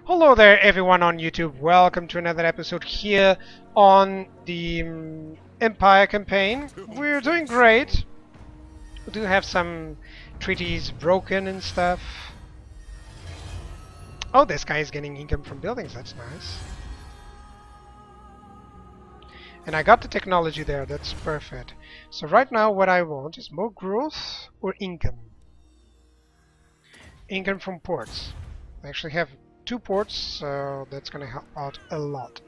Hello there everyone on YouTube, welcome to another episode here on the Empire campaign. We're doing great. We do have some treaties broken and stuff. Oh, this guy is getting income from buildings, that's nice. And I got the technology there, that's perfect. So right now what I want is more growth or income. Income from ports. I actually have 2 ports, so that's gonna help out a lot.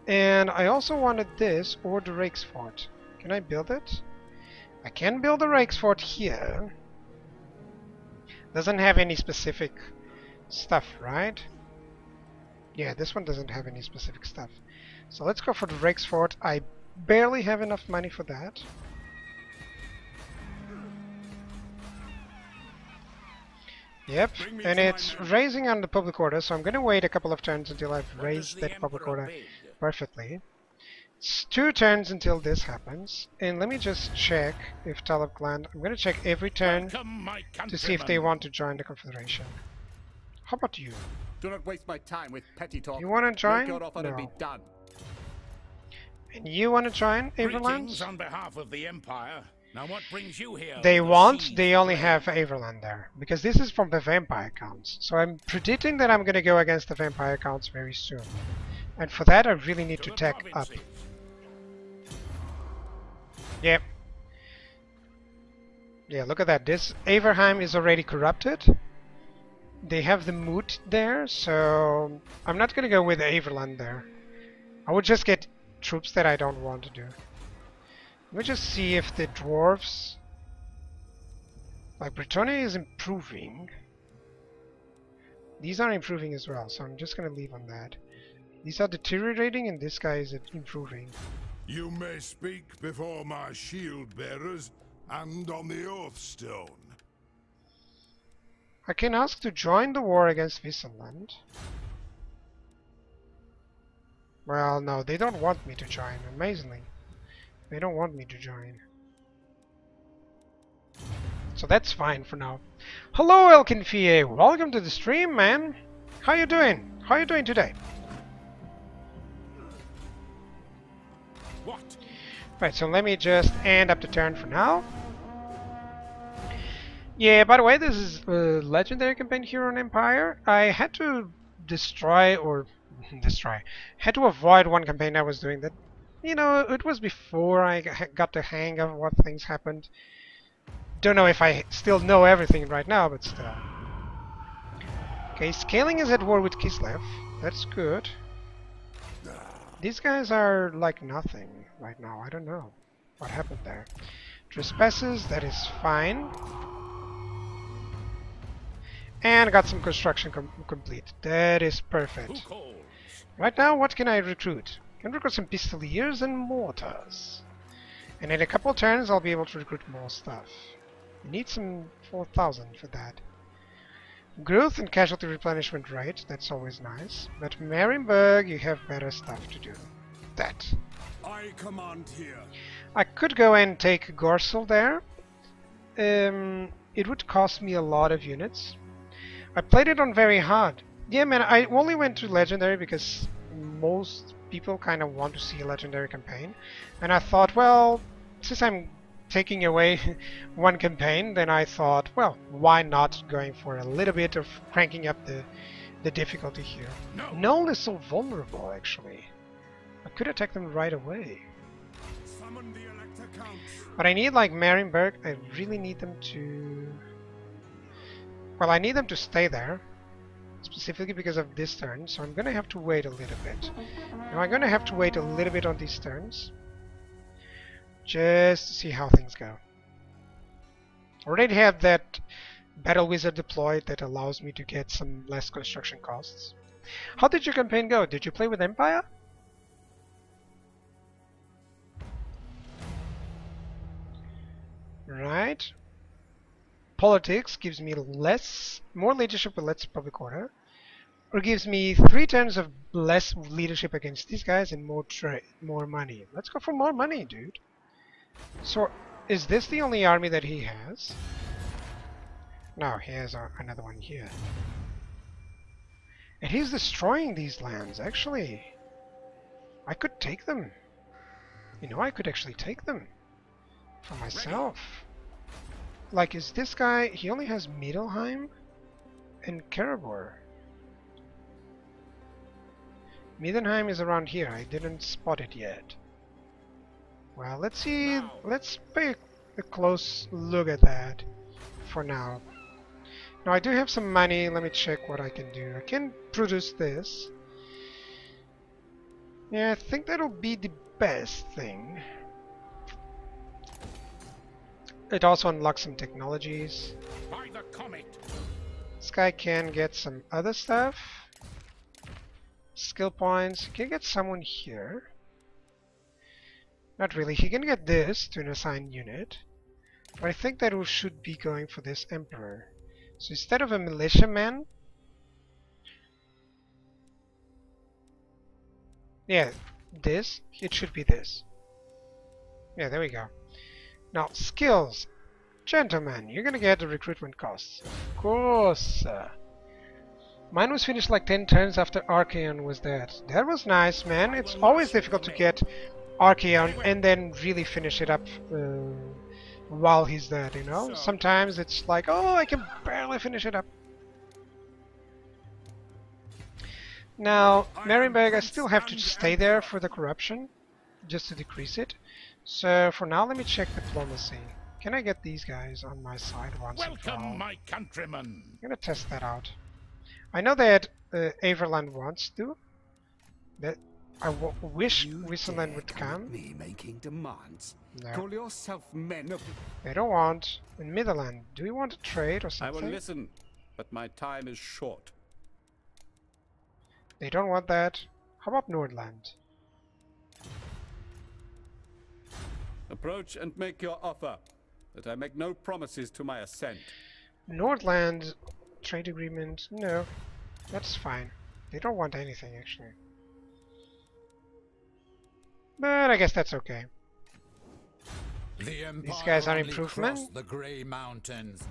And I also wanted this or the Rakes Fort. Can I build it? I can build the Rakes Fort here. Doesn't have any specific stuff, right? Yeah, this one doesn't have any specific stuff. So let's go for the Rakes Fort. I barely have enough money for that. Yep, and it's raising on the public order, so I'm going to wait a couple of turns until I've raised that public order perfectly. It's 2 turns until this happens, and let me just check if Talib Clan. I'm going to check every turn to see if they want to join the Confederation. How about you? Do not waste my time with petty talk. You want to join? Make your offer and be done. And you want to join Everland? Greetings on behalf of the Empire. Now what brings you here? They want, they only have Everland there, because this is from the vampire counts. So I'm predicting that I'm going to go against the vampire counts very soon. And for that I really need to tech up. Yep. Yeah, look at that. This Averheim is already corrupted. They have the moot there, so I'm not going to go with Everland there. I would just get troops that I don't want to do. Let me just see if the dwarves, like Britannia is improving. These are improving as well, so I'm just gonna leave on that. These are deteriorating and this guy is improving. You may speak before my shield bearers and on the oath stone. I can ask to join the war against Vissenland. Well, no, they don't want me to join, amazingly. They don't want me to join. So that's fine for now. Hello Elkinfie, welcome to the stream, man. How you doing? How you doing today? What? Right, so let me just end up the turn for now. Yeah, by the way, this is a legendary campaign here on Empire. I had to had to avoid one campaign I was doing that, you know, it was before I got the hang of what things happened. Don't know if I still know everything right now, but still. Okay, Scaling is at war with Kislev. That's good. These guys are like nothing right now. I don't know what happened there. Trespasses, that is fine. And got some construction complete. That is perfect. Right now, what can I recruit? I can recruit some pistoliers and mortars. And in a couple turns, I'll be able to recruit more stuff. I need some 4,000 for that. Growth and casualty replenishment rate, that's always nice. But Marienburg, you have better stuff to do. That. I command here. I could go and take Gorsel there. It would cost me a lot of units. I played it on very hard. Yeah, man, I only went to Legendary because most people kind of want to see a Legendary campaign. And I thought, well, since I'm taking away one campaign, then I thought, well, why not going for a little bit of cranking up the difficulty here. Null is so vulnerable, actually. I could attack them right away. Summon the Elector Count. But I need, like, Marienburg, I really need them to... Well, I need them to stay there, specifically because of this turn, so I'm gonna have to wait a little bit. Now I'm gonna have to wait a little bit on these turns, just to see how things go. Already have that Battle Wizard deployed that allows me to get some less construction costs. How did your campaign go? Did you play with Empire? Right. Politics gives me more leadership with less public order, or gives me 3 turns of less leadership against these guys and more money. Let's go for more money, dude. So, is this the only army that he has? No, he has another one here. And he's destroying these lands, actually. I could take them. You know, I could actually take them for myself. Like, is this guy... He only has Middelheim and Karabor. Middenheim is around here. I didn't spot it yet. Well, let's see. Let's pay a close look at that for now. Now, I do have some money. Let me check what I can do. I can produce this. Yeah, I think that'll be the best thing. It also unlocks some technologies. By the comet. This guy can get some other stuff. Skill points. He can get someone here. Not really. He can get this to an assigned unit. But I think that we should be going for this Emperor. So instead of a militiaman... Yeah, this. It should be this. Yeah, there we go. Now, skills. Gentlemen, you're gonna get the recruitment costs. Of course. Mine was finished like 10 turns after Archaeon was dead. That was nice, man. It's always difficult to get Archaeon and then really finish it up while he's dead, you know? Sometimes it's like, oh, I can barely finish it up. Now, Marienburg, I still have to stay there for the corruption, just to decrease it. So, for now, let me check diplomacy. Can I get these guys on my side once and for all? Welcome, my countrymen. I'm gonna test that out. I know that Averland wants to. That I wish Wisseland would come. Me making demands. No. Call yourself men of... They don't want. In Midland, do we want to trade or I something? will listen, but my time is short. They don't want that. How about Nordland? Approach and make your offer, but I make no promises to my assent. Nordland trade agreement? No, that's fine. They don't want anything actually. But I guess that's okay. The Empire These guys are only improvement. crossed the Grey Mountains.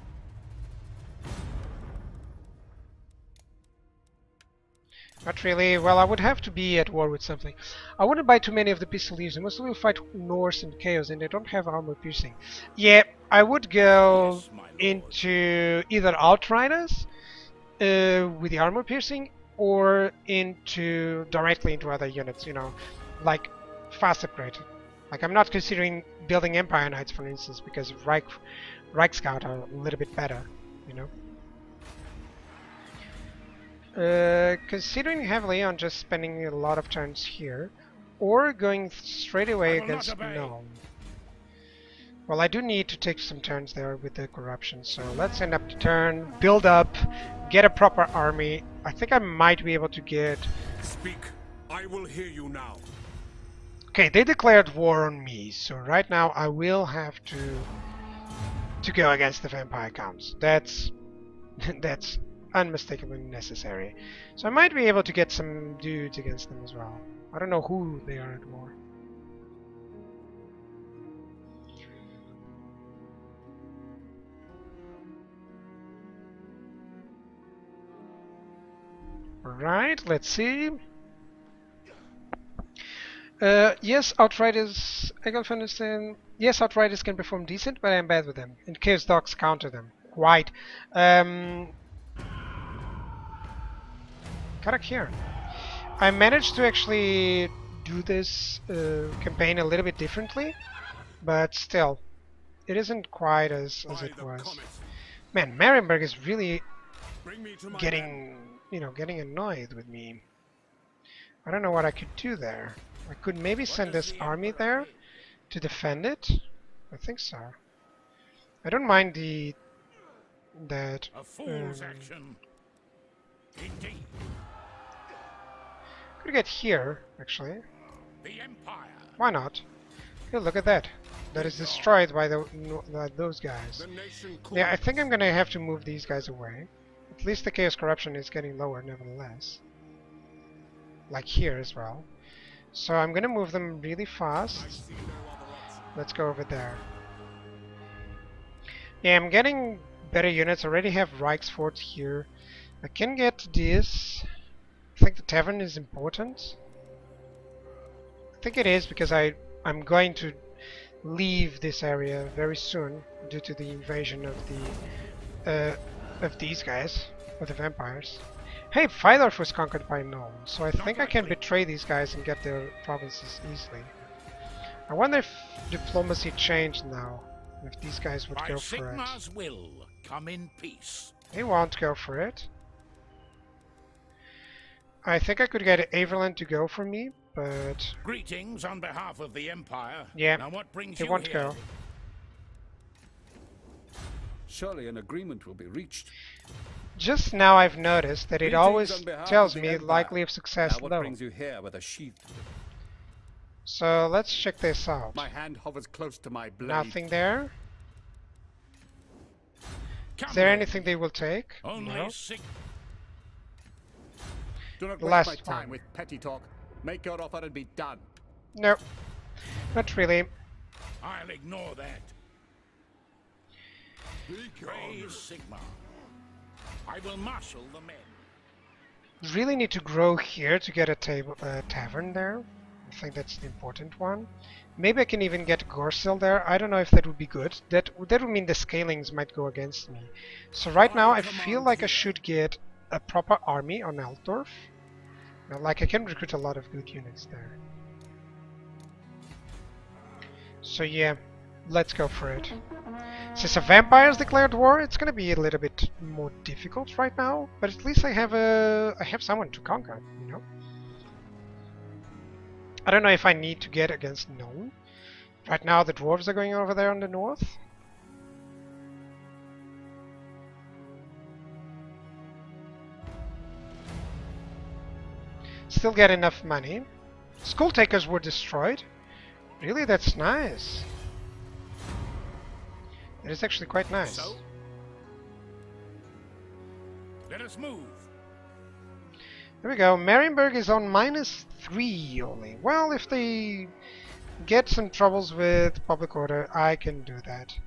Not really. Well, I would have to be at war with something. I wouldn't buy too many of the Pistoliers. They mostly will fight Norse and Chaos, and they don't have armor piercing. Yeah, I would go Yes, my lord. into either Outriders with the armor piercing, or directly into other units. You know, like fast upgrade. Like I'm not considering building Empire Knights, for instance, because Reichscout are a little bit better. You know. Considering heavily on just spending a lot of turns here, or going straight away I will not against obey. Gnome. Well, I do need to take some turns there with the corruption, so let's end up the turn, build up, get a proper army. I think I might be able to get... Speak. I will hear you now. Okay, they declared war on me, so right now I will have to go against the Vampire Counts. That's unmistakably necessary. So I might be able to get some dudes against them as well. I don't know who they are at war. Right, let's see. Yes, Outriders. Yes, Outriders can perform decent, but I'm bad with them. And Chaos Dogs counter them. Quite. Karak here. I managed to actually do this campaign a little bit differently, but still, it isn't quite as it was. Man, Marienburg is really Bring me to my men. getting annoyed with me. I don't know what I could do there. I could maybe send this army there to defend it. I think so. I don't mind that. A fool's action. Indeed. Could get here actually. The Empire. Why not? Hey, look at that. That is destroyed by those guys. The nation Yeah, I think I'm gonna have to move these guys away. At least the Chaos Corruption is getting lower nevertheless. Like here as well. So I'm gonna move them really fast. see no other option. Let's go over there. Yeah, I'm getting better units. I already have Reichsfort here. I can get this. I think the tavern is important. I think it is because I'm going to leave this area very soon due to the invasion of these guys, of the vampires. Hey, Fidorf was conquered by Nuln, so I think I can betray these guys and get their provinces easily. I wonder if diplomacy changed now, if these guys would go for it. Sigmar's will come in peace. They won't go for it. I think I could get Averland to go for me, but Greetings on behalf of the Empire. yeah, Now what brings they you won't here? go. Surely an agreement will be reached. Just now I've noticed that it Greetings always on behalf tells of the me Empire. likely of success Now what low. brings you here with a sheath? So let's check this out. My hand hovers close to my blade. Nothing there. Come Is there then. anything they will take? Only No. Do not The waste last my time one. with petty talk. Make your offer and be done. No. Not really. I'll ignore that. Be Praise Sigmar. I will marshal the men. Really need to grow here to get a tavern there. I think that's the important one. Maybe I can even get Gorsil there. I don't know if that would be good. That would mean the scalings might go against me. So right now I feel like I should get a proper army on Altdorf. Now, like I can recruit a lot of good units there. So yeah, let's go for it. Since the vampires declared war, it's gonna be a little bit more difficult right now. But at least I have someone to conquer, you know. I don't know if I need to get against Nuln. Right now the dwarves are going over there on the north. Still get enough money. Skull takers were destroyed. Really, that's nice. It is actually quite nice. So, let us move. There we go. Marienburg is on -3 only. Well, if they get some troubles with public order, I can do that.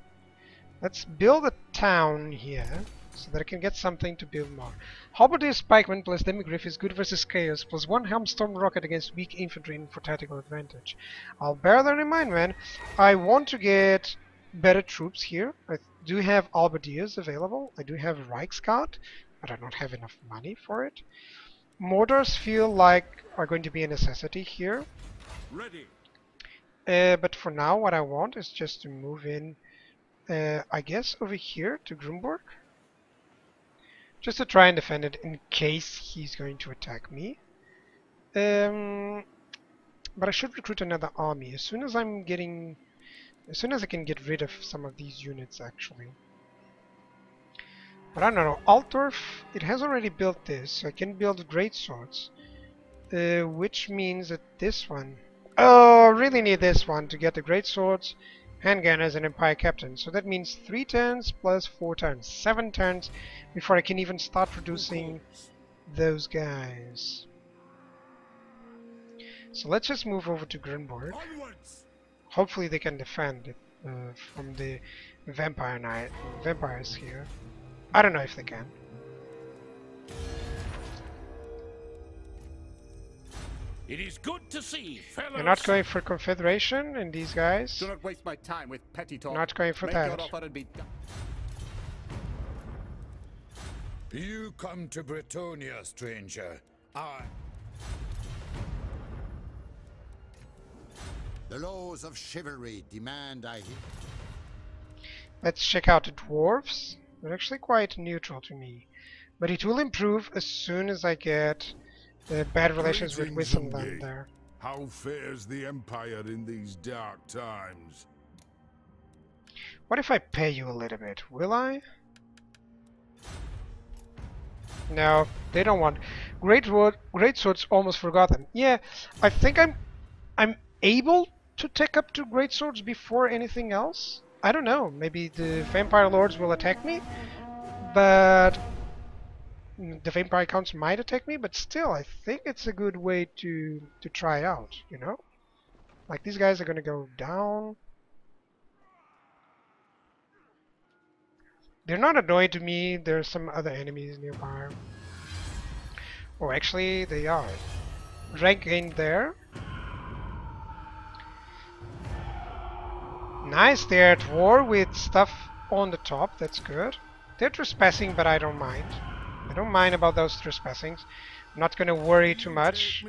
Let's build a town here so that I can get something to build more. Halberdier Spikeman plus Demigriff is good versus Chaos plus 1 Helmstorm Rocket against weak infantry for tactical advantage. I'll bear that in mind, man. I want to get better troops here. I do have Halberdiers available. I do have Reichsguard, but I don't have enough money for it. Mortars feel like are going to be a necessity here. Ready. But for now, what I want is just to move in, I guess, over here to Grumburg. Just to try and defend it in case he's going to attack me. But I should recruit another army as soon as I can get rid of some of these units, actually. But I don't know. Altdorf, it has already built this, so I can build great swords. Which means that this one... Oh, I really need this one to get the great swords, handgunners, and Empire Captain. So that means 3 turns plus 4 turns. 7 turns before I can even start producing those guys. So let's just move over to Grunborg. Onwards! Hopefully they can defend it from the vampires here. I don't know if they can. It is good to see, fellows. They're not going for Confederation, and these guys Do not waste my time with petty talk. not going for Make that. your offer and be done. You come to Bretonia, stranger. The laws of chivalry demand I hear. Let's check out the dwarves. They're actually quite neutral to me, but it will improve as soon as I get bad relations with Greetings, Wissenland Zungi. there. How fares the Empire in these dark times? What if I pay you a little bit? Will I? No, they don't want. Great swords. Almost forgot them. Yeah, I think I'm able to take up to great swords before anything else. I don't know. Maybe the vampire lords will attack me, but the vampire counts might attack me. But still, I think it's a good way to try out. You know, like these guys are gonna go down. They're not annoyed to me. There's some other enemies nearby. Oh, actually, they are. Rank gained there. Nice, they're at war with stuff on the top. That's good. They're trespassing, but I don't mind. I don't mind about those trespassings. I'm not going to worry too much.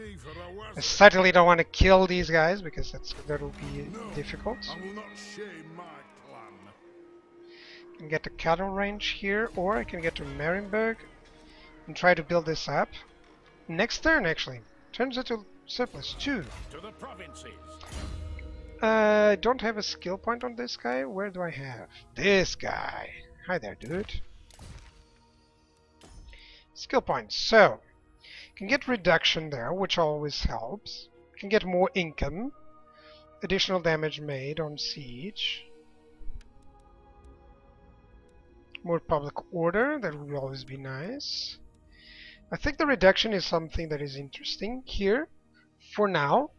I certainly don't want to kill these guys because that'll be difficult. I will not shame my clan. I can get the cattle range here, or I can get to Marienburg and try to build this up. Next turn, actually. Turns into surplus 2. To the provinces. I don't have a skill point on this guy. Where do I have? This guy. Hi there, dude. Skill points. So, can get reduction there, which always helps. Can get more income. Additional damage made on siege. More public order. That would always be nice. I think the reduction is something that is interesting here for now.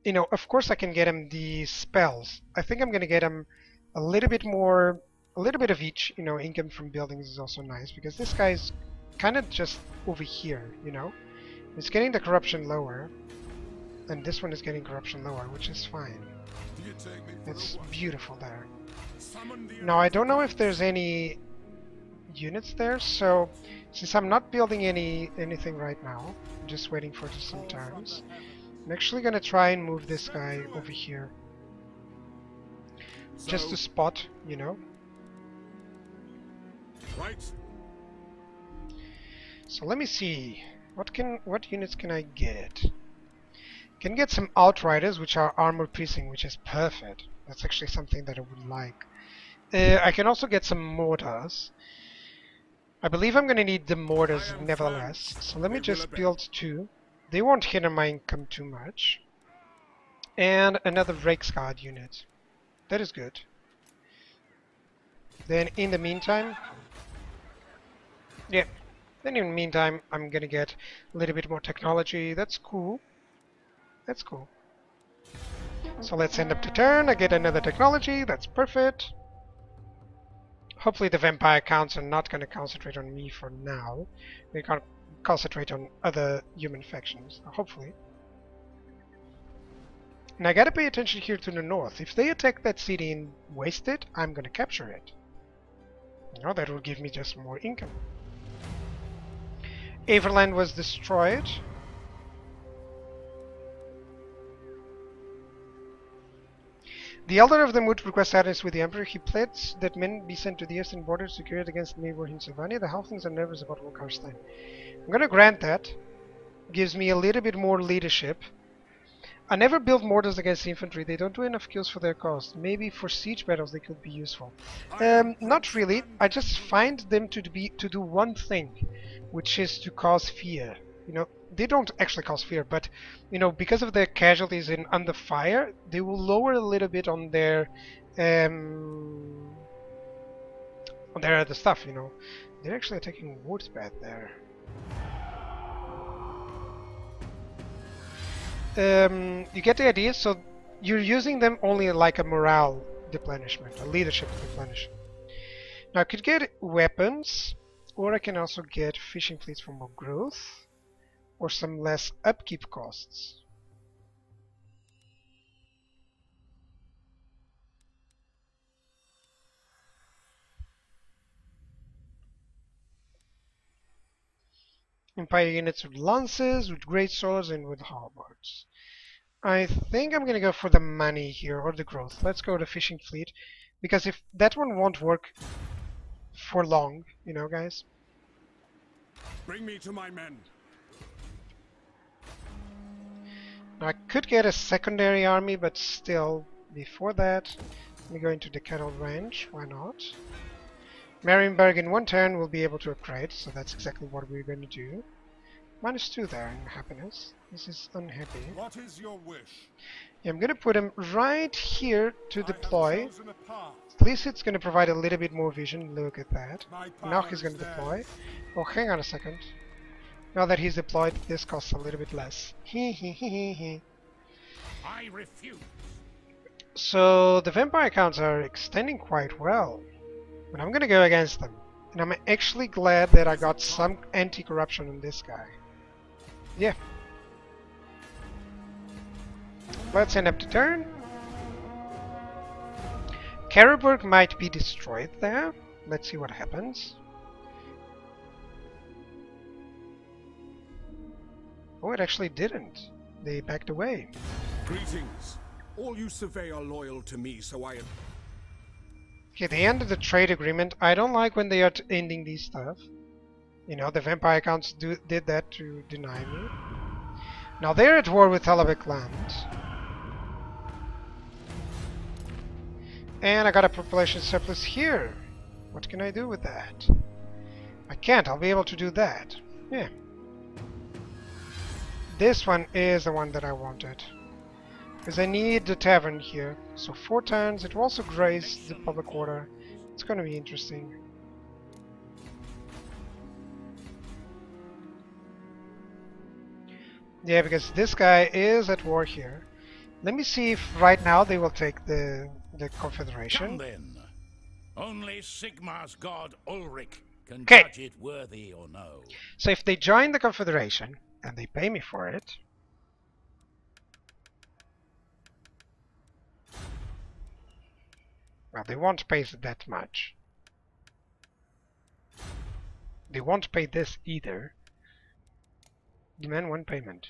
You know, of course I can get him the spells. I think I'm gonna get him a little bit more, a little bit of each. You know, income from buildings is also nice because this guy's kind of just over here, you know. It's getting the corruption lower, and this one is getting corruption lower, which is fine. It's beautiful there. Now I don't know if there's any units there, so since I'm not building anything right now, I'm just waiting for some turns. I'm actually gonna try and move this guy over here, just to spot, you know. Right. So let me see, what units can I get? Can get some outriders, which are armor piercing, which is perfect. That's actually something that I would like. I can also get some mortars. I believe I'm gonna need the mortars nevertheless. So let me just build 2. They won't hinder my income too much. And another Reichsguard unit. That is good. Then in the meantime... Yeah. Then in the meantime, I'm gonna get a little bit more technology. That's cool. That's cool. So let's end up the turn. I get another technology. That's perfect. Hopefully the vampire counts are not gonna concentrate on me for now. They can't concentrate on other human factions, hopefully. And I gotta pay attention here to the north. If they attack that city and waste it, I'm gonna capture it. You know, that will give me just more income. Everland was destroyed. The elder of them would request alliance with the Emperor. He pleads that men be sent to the eastern border to secure it against neighbor Hinsavania. The halflings are nervous about Wolkarstein. I'm gonna grant that. Gives me a little bit more leadership. I never build mortars against infantry. They don't do enough kills for their cost. Maybe for siege battles they could be useful. Not really. I just find them to do one thing, which is to cause fear. You know, they don't actually cause fear, but you know, because of their casualties in under fire, they will lower a little bit on their other stuff. You know, they're actually attacking Woodsbat there. You get the idea. So you're using them only like a morale replenishment, a leadership replenishment. Now I could get weapons, or I can also get fishing fleets for more growth, or some less upkeep costs. Empire units with lances, with great swords, and with halberds. I think I'm gonna go for the money here, or the growth. Let's go to fishing fleet, because if that one won't work for long, you know, guys. Bring me to my men. Now I could get a secondary army, but still, before that, let me go into the cattle range. Why not? Marienburg in one turn will be able to upgrade, so that's exactly what we're going to do. -2 there in happiness. This is unhappy. What is your wish? Yeah, I'm going to put him right here to deploy. At least it's going to provide a little bit more vision. Look at that. Now he's going to deploy. Oh, hang on a second. Now that he's deployed, this costs a little bit less. I refuse. So the vampire counts are extending quite well. But I'm gonna go against them. And I'm actually glad that I got some anti-corruption on this guy. Yeah. Let's end up the turn. Karlsburg might be destroyed there. Let's see what happens. Oh, it actually didn't. They backed away. Greetings. All you survey are loyal to me, so I am... Okay, they ended the trade agreement. I don't like when they are ending these stuff. You know, the vampire accounts did that to deny me. Now they're at war with Talabek land. And I got a population surplus here. What can I do with that? I can't. I'll be able to do that. Yeah. This one is the one that I wanted. Because I need the tavern here. So 4 turns. It will also graze the public order. It's going to be interesting. Yeah, because this guy is at war here. Let me see if right now they will take the Confederation. Come then. Only Sigmar's god Ulrich can 'Kay. judge it worthy or no. So if they join the Confederation, and they pay me for it, well, they won't pay that much. They won't pay this either. Demand 1 payment.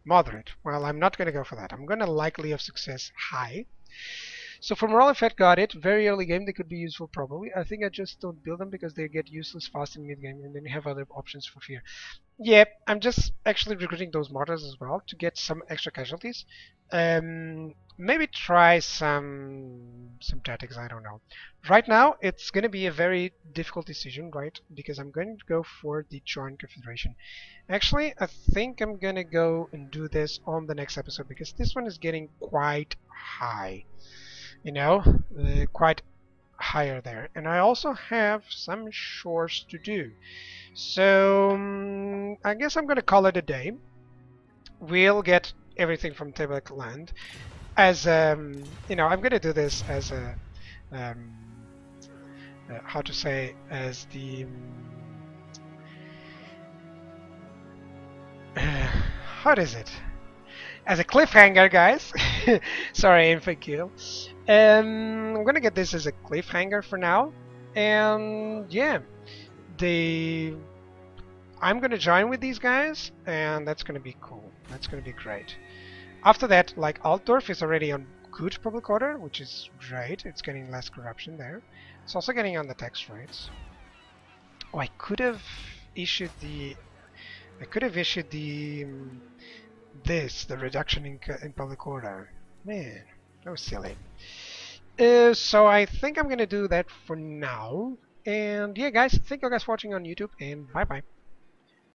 Moderate. Well, I'm not going to go for that. I'm going to likely of success high. So for moral effect, got it. Very early game, they could be useful probably. I think I just don't build them because they get useless fast in mid game, and then you have other options for fear. Yep, I'm just actually recruiting those martyrs as well to get some extra casualties. Maybe try some tactics, I don't know. Right now, it's going to be a very difficult decision, right? Because I'm going to go for the Joint Confederation. Actually, I think I'm going to go and do this on the next episode because this one is getting quite high. You know, quite higher there. And I also have some chores to do. So I guess I'm going to call it a day. We'll get everything from Tabak land. As you know, I'm going to do this as a how to say, as the what is it? As a cliffhanger, guys. Sorry, Infakill. I'm gonna get this as a cliffhanger for now, and yeah, I'm gonna join with these guys, and that's gonna be cool. That's gonna be great. After that, like Altdorf is already on good public order, which is great. It's getting less corruption there. It's also getting on the tax rates. Oh, I could have issued the. The reduction in public order. Man, that was silly. So I think I'm gonna do that for now. And yeah, guys, thank you guys for watching on YouTube, and bye bye.